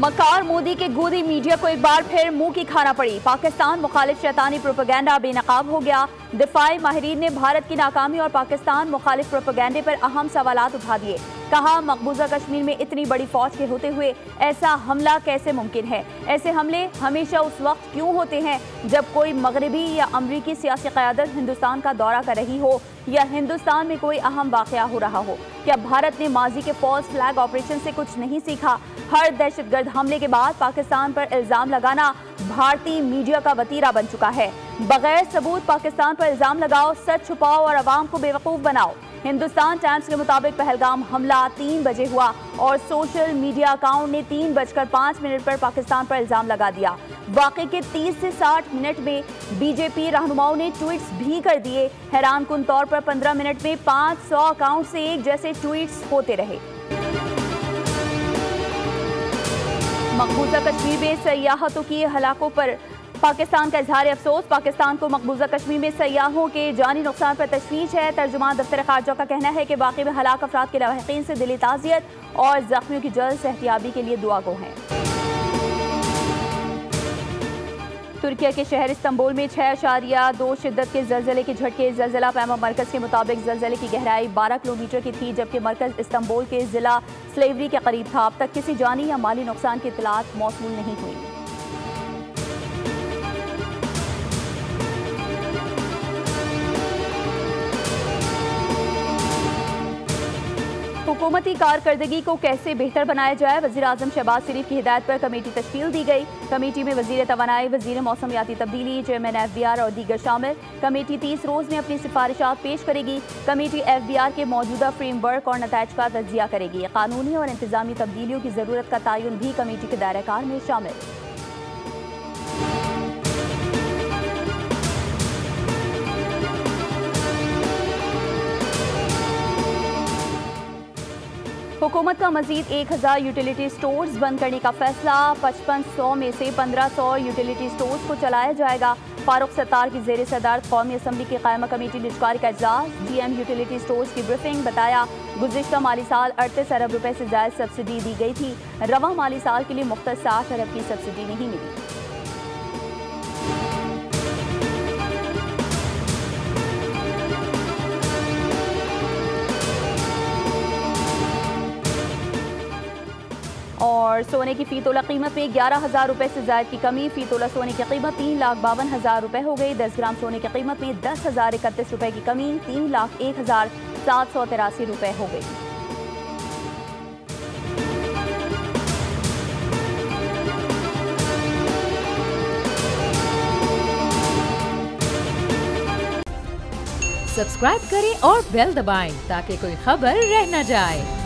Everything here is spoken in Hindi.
मकार मोदी के गोदी मीडिया को एक बार फिर मुंह की खाना पड़ी। पाकिस्तान मुखालिफ शैतानी प्रोपेगेंडा बेनकाब हो गया। दिफाई माहिरीन ने भारत की नाकामी और पाकिस्तान मुखालिफ प्रोपेगेंडे पर अहम सवालात उठा दिए। कहा, मकबूजा कश्मीर में इतनी बड़ी फौज के होते हुए ऐसा हमला कैसे मुमकिन है? ऐसे हमले हमेशा उस वक्त क्यों होते हैं जब कोई मगरबी या अमरीकी सियासी क़यादत हिंदुस्तान का दौरा कर रही हो या हिंदुस्तान में कोई अहम वाक़या हो रहा हो? क्या भारत ने माजी के फॉल्स फ्लैग ऑपरेशन से कुछ नहीं सीखा? हर दहशतगर्द हमले के बाद पाकिस्तान पर इल्ज़ाम लगाना भारतीय मीडिया का वतीरा बन चुका है। बगैर सबूत पाकिस्तान पर इल्ज़ाम लगाओ, सच छुपाओ और अवाम को बेवकूफ़ बनाओ। हिंदुस्तान टाइम्स के मुताबिक पहलगाम हमला 3 बजे हुआ और सोशल मीडिया अकाउंट ने 3:05 पर पाकिस्तान पर इल्ज़ाम लगा दिया। वाक़े के 30 से 60 मिनट में बीजेपी रहनुमाओं ने ट्वीट्स भी कर दिए। हैरानकुन तौर पर 15 मिनट में 500 अकाउंट से एक जैसे ट्वीट्स होते रहे। मकबूजा कश्मीर में सयाहतों की हलाकों पर पाकिस्तान का इजहार अफसोस। पाकिस्तान को मकबूजा कश्मीर में सयाहों के जानी नुकसान पर तशवीश है। तर्जुमान दफ्तर खारजा का कहना है कि वाक़े में हलाक अफराद के लवाहिकीन से दिली ताज़ियत और जख्मियों की जल्द सेहतियाबी के लिए दुआ गो हैं। तुर्किया के शहर इस्तांबुल में 6.2 शिद्दत के ज़लज़ले के झटके। ज़लज़ला पैमा मरकज़ के मुताबिक ज़लज़ले की गहराई 12 किलोमीटर की थी, जबकि मरकज़ इस्तांबुल के ज़िला स्लेवरी के करीब था। अब तक किसी जानी या माली नुकसान की इत्तलात मौसूल नहीं हुई। हुकूमती कारकर्दगी को कैसे बेहतर बनाया जाए, वज़ीर आज़म शहबाज शरीफ की हिदायत पर कमेटी तश्कील दी गई। कमेटी में वज़ीर तवानाई, वज़ीर मौसमियाती तब्दीली, चेयरमैन FBR और दीगर शामिल। कमेटी 30 रोज़ में अपनी सिफारिशात पेश करेगी। कमेटी FBR के मौजूदा फ्रेमवर्क और नताइज का तज्जिया करेगी। कानूनी और इंतजामी तब्दीलियों की ज़रूरत का तयन भी कमेटी के दायरे कार में शामिल। हुकूमत का मजीद 1000 यूटिलिटी स्टोर्स बंद करने का फैसला। 5500 में से 1500 यूटिलिटी स्टोर्स को चलाया जाएगा। फारूक सत्तार की ज़ेर सदारत कौमी असम्बली की कायमा कमेटी निजकारी का इजलास। GM यूटिलिटी स्टोर्स की ब्रीफिंग। बताया, गुज़िश्ता माली साल 38 अरब रुपए से ज़ायद सब्सिडी दी गई थी। रवा माली साल के लिए मुख्तस 60 अरब की सब्सिडी नहीं मिली। और सोने की फ़ी तोला कीमत में 11,000 रुपये से ज़ायद की कमी। फ़ी तोला सोने की कीमत 3,52,000 रुपये हो गई। 10 ग्राम सोने की कीमत में 10,031 रुपये की कमी 3,01,783 रुपये हो गई। सब्सक्राइब करें और बेल दबाएं ताकि कोई खबर रह न जाए।